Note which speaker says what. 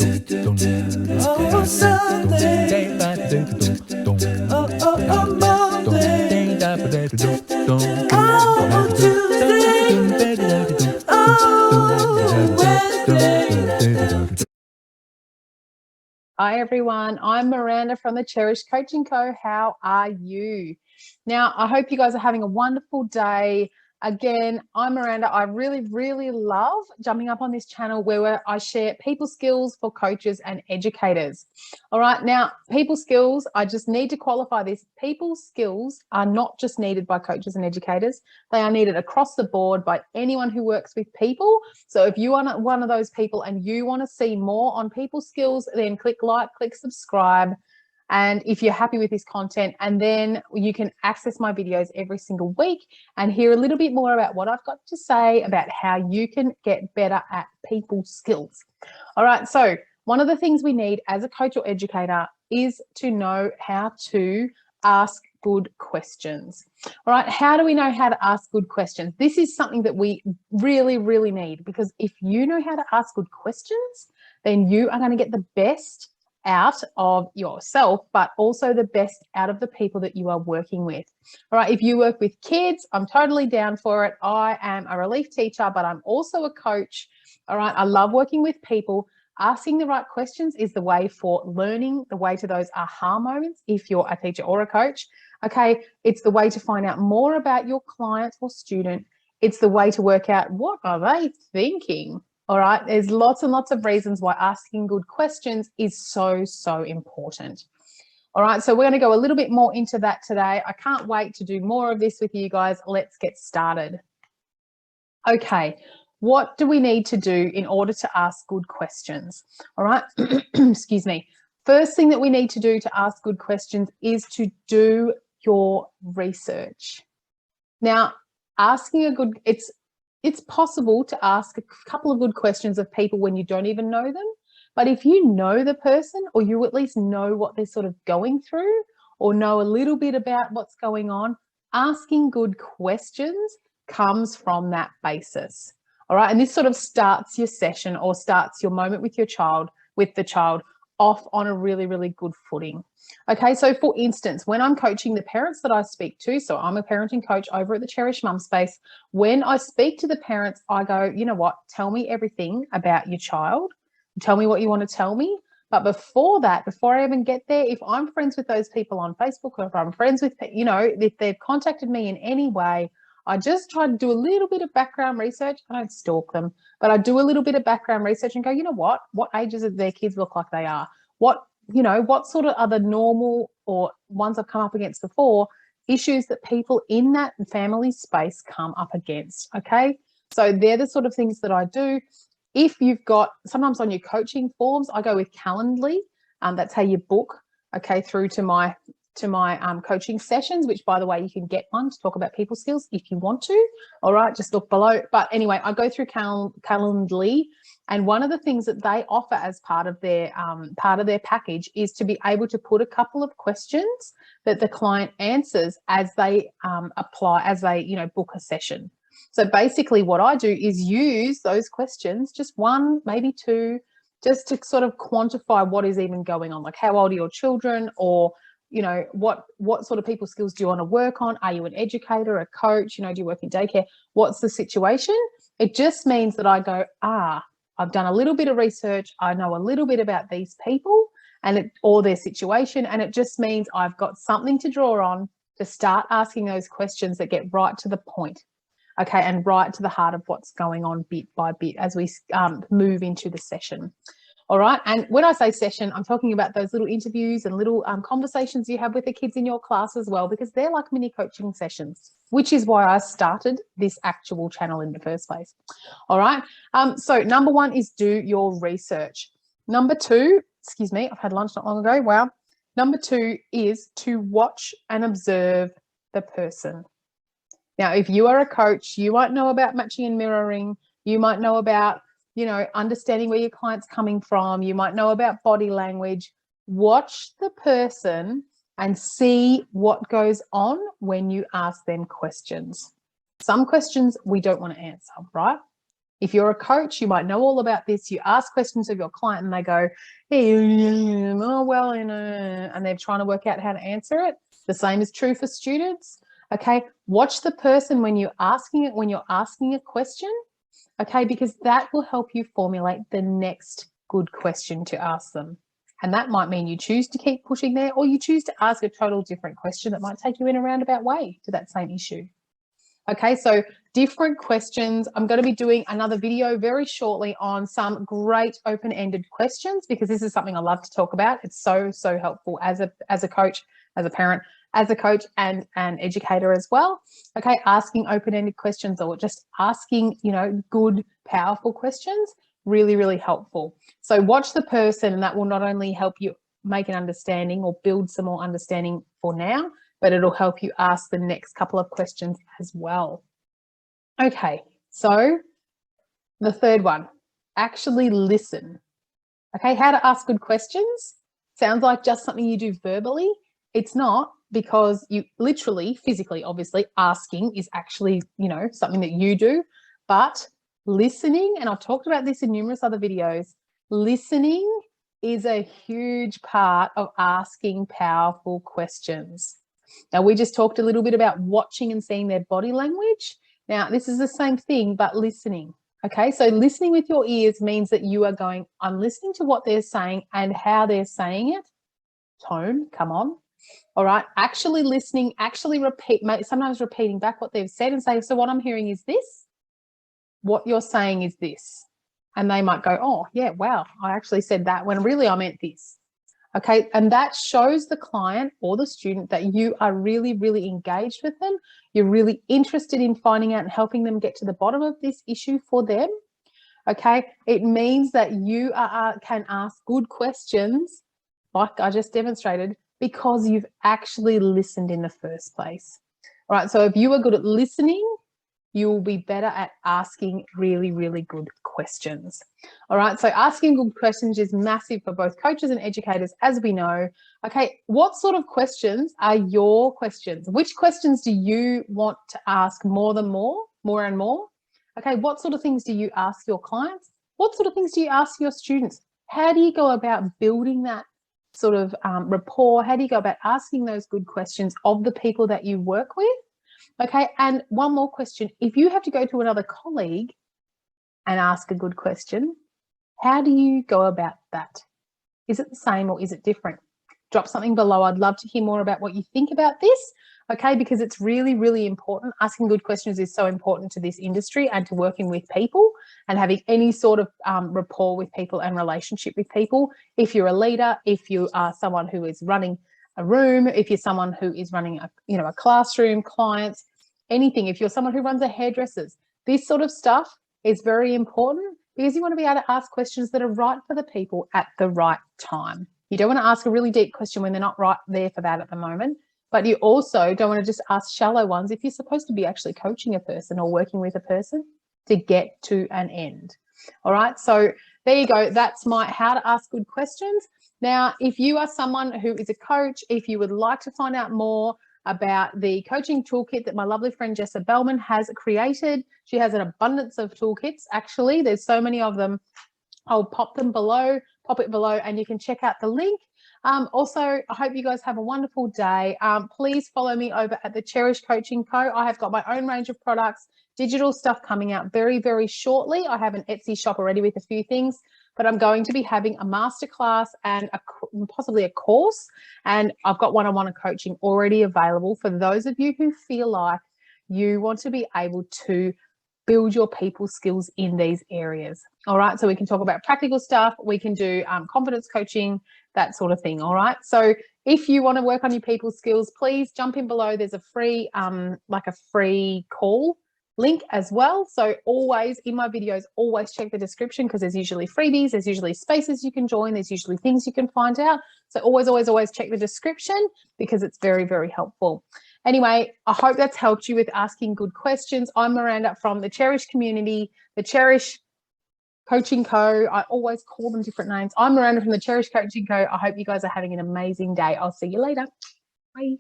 Speaker 1: Hi everyone, I'm Miranda from the Cherish Coaching Co. How are you? Now, I hope you guys are having a wonderful day. Again, I'm Miranda. I really love jumping up on this channel where I share people skills for coaches and educators. All right, now, people skills, I just need to qualify this. People skills are not just needed by coaches and educators. They are needed across the board by anyone who works with people. So if you are one of those people and you want to see more on people skills, then click like, click subscribe. And if you're happy with this content, and then you can access my videos every single week and hear a little bit more about what I've got to say about how you can get better at people skills. All right, so one of the things we need as a coach or educator is to know how to ask good questions. All right, how do we know how to ask good questions? This is something that we really need, because if you know how to ask good questions, then you are going to get the best out of yourself, but also the best out of the people that you are working with. All right, if you work with kids, I'm totally down for it. I am a relief teacher, but I'm also a coach. All right, I love working with people. Asking the right questions is the way for learning, the way to those aha moments if you're a teacher or a coach. Okay, it's the way to find out more about your client or student. It's the way to work out what are they thinking. All right, there's lots and lots of reasons why asking good questions is so important. All right, so we're going to go a little bit more into that today. I can't wait to do more of this with you guys. Let's get started. Okay, what do we need to do in order to ask good questions? All right, excuse me. First thing that we need to do to ask good questions is to do your research. Now, asking a good, it's possible to ask a couple of good questions of people when you don't even know them. But if you know the person, or you at least know what they're sort of going through, or know a little bit about what's going on, asking good questions comes from that basis. All right. And this sort of starts your session or starts your moment with your child, with the child, off on a really good footing. Okay, so for instance, when I'm coaching the parents that I speak to, so I'm a parenting coach over at the Cherish Mum Space, when I speak to the parents, I go, you know what, tell me everything about your child. Tell me what you want to tell me. But before that, before I even get there, if I'm friends with those people on Facebook, or if I'm friends with, you know, if they've contacted me in any way, I just try to do a little bit of background research. I don't stalk them, but I do a little bit of background research and go, you know what ages of their kids look like they are? What sort of other normal, or ones I've come up against before, issues that people in that family space come up against. Okay, so they're the sort of things that I do. If you've got, sometimes on your coaching forms, I go with Calendly. That's how you book, okay, through to my coaching sessions, which, by the way, you can get one to talk about people skills if you want to. All right, just look below. But anyway, I go through Calendly, and one of the things that they offer as part of their package is to be able to put a couple of questions that the client answers as they book a session. So basically what I do is use those questions, just one, maybe two, just to sort of quantify what is even going on, like how old are your children, or you know, what sort of people skills do you want to work on? Are you an educator, a coach? You know, do you work in daycare? What's the situation? It just means that I go, I've done a little bit of research. I know a little bit about these people or their situation. And it just means I've got something to draw on to start asking those questions that get right to the point. Okay, and right to the heart of what's going on bit by bit as we move into the session. All right, and when I say session, I'm talking about those little interviews and little conversations you have with the kids in your class as well, because they're like mini coaching sessions, which is why I started this actual channel in the first place. All right, so number one is do your research. Number two, excuse me, I've had lunch not long ago, wow. Number two is to watch and observe the person. Now, if you are a coach, you might know about matching and mirroring. You might know about, you know, understanding where your client's coming from. You might know about body language. Watch the person and see what goes on when you ask them questions. Some questions we don't want to answer, right? If you're a coach, you might know all about this. You ask questions of your client and they go, hey, oh, well, and they're trying to work out how to answer it. The same is true for students. Okay, watch the person when you're asking a question, okay, because that will help you formulate the next good question to ask them. And that might mean you choose to keep pushing there, or you choose to ask a total different question that might take you in a roundabout way to that same issue. Okay, so different questions. I'm going to be doing another video very shortly on some great open-ended questions, because this is something I love to talk about. It's so helpful as a coach, as a parent, as a coach and an educator as well. Okay, asking open-ended questions, or just asking, good, powerful questions, really helpful. So watch the person, and that will not only help you make an understanding or build some more understanding for now, but it'll help you ask the next couple of questions as well. Okay, so the third one, actually listen. Okay, how to ask good questions. Sounds like just something you do verbally. It's not, because you literally, physically, obviously, asking is actually, something that you do. But listening, and I've talked about this in numerous other videos, listening is a huge part of asking powerful questions. Now, we just talked a little bit about watching and seeing their body language. Now, this is the same thing, but listening. Okay, so listening with your ears means that you are going, I'm listening to what they're saying and how they're saying it. Tone, come on. All right, actually listening, actually sometimes repeating back what they've said and say, so what I'm hearing is this. What you're saying is this. And they might go, oh, yeah, wow, I actually said that when really I meant this. Okay, and that shows the client or the student that you are really engaged with them. You're really interested in finding out and helping them get to the bottom of this issue for them. Okay, it means that you can ask good questions, like I just demonstrated, because you've actually listened in the first place. All right, so if you are good at listening, you will be better at asking really good questions. All right, so asking good questions is massive for both coaches and educators, as we know. Okay, what sort of questions are your questions? Which questions do you want to ask more and more? Okay, what sort of things do you ask your clients? What sort of things do you ask your students? How do you go about building that sort of rapport? How do you go about asking those good questions of the people that you work with? Okay, and one more question. If you have to go to another colleague and ask a good question, how do you go about that? Is it the same or is it different? Drop something below. I'd love to hear more about what you think about this, okay, because it's really important. Asking good questions is so important to this industry and to working with people and having any sort of rapport with people and relationship with people. If you're a leader, if you are someone who is running a room, if you're someone who is running a classroom, clients, anything, if you're someone who runs a hairdresser's, this sort of stuff is very important, because you want to be able to ask questions that are right for the people at the right time. You don't want to ask a really deep question when they're not right there for that at the moment, but you also don't want to just ask shallow ones if you're supposed to be actually coaching a person or working with a person to get to an end. All right, so there you go. That's my how to ask good questions. Now, if you are someone who is a coach, if you would like to find out more about the coaching toolkit that my lovely friend Jessa Bellman has created, she has an abundance of toolkits, actually. There's so many of them. I'll pop it below, and you can check out the link. Also, I hope you guys have a wonderful day. Please follow me over at the Cherish Coaching Co. I have got my own range of products, digital stuff coming out very shortly. I have an Etsy shop already with a few things, but I'm going to be having a masterclass and possibly a course, and I've got one-on-one coaching already available for those of you who feel like you want to be able to build your people skills in these areas. All right, so we can talk about practical stuff, we can do confidence coaching, that sort of thing. All right, so if you want to work on your people skills, please jump in below. There's a free free call link as well. So always in my videos, always check the description, because there's usually freebies, there's usually spaces you can join, there's usually things you can find out. So always check the description, because it's very helpful. Anyway, I hope that's helped you with asking good questions. I'm Miranda from the Cherish community, the Cherish Coaching Co. I always call them different names. I'm Miranda from the Cherish Coaching Co. I hope you guys are having an amazing day. I'll see you later. Bye.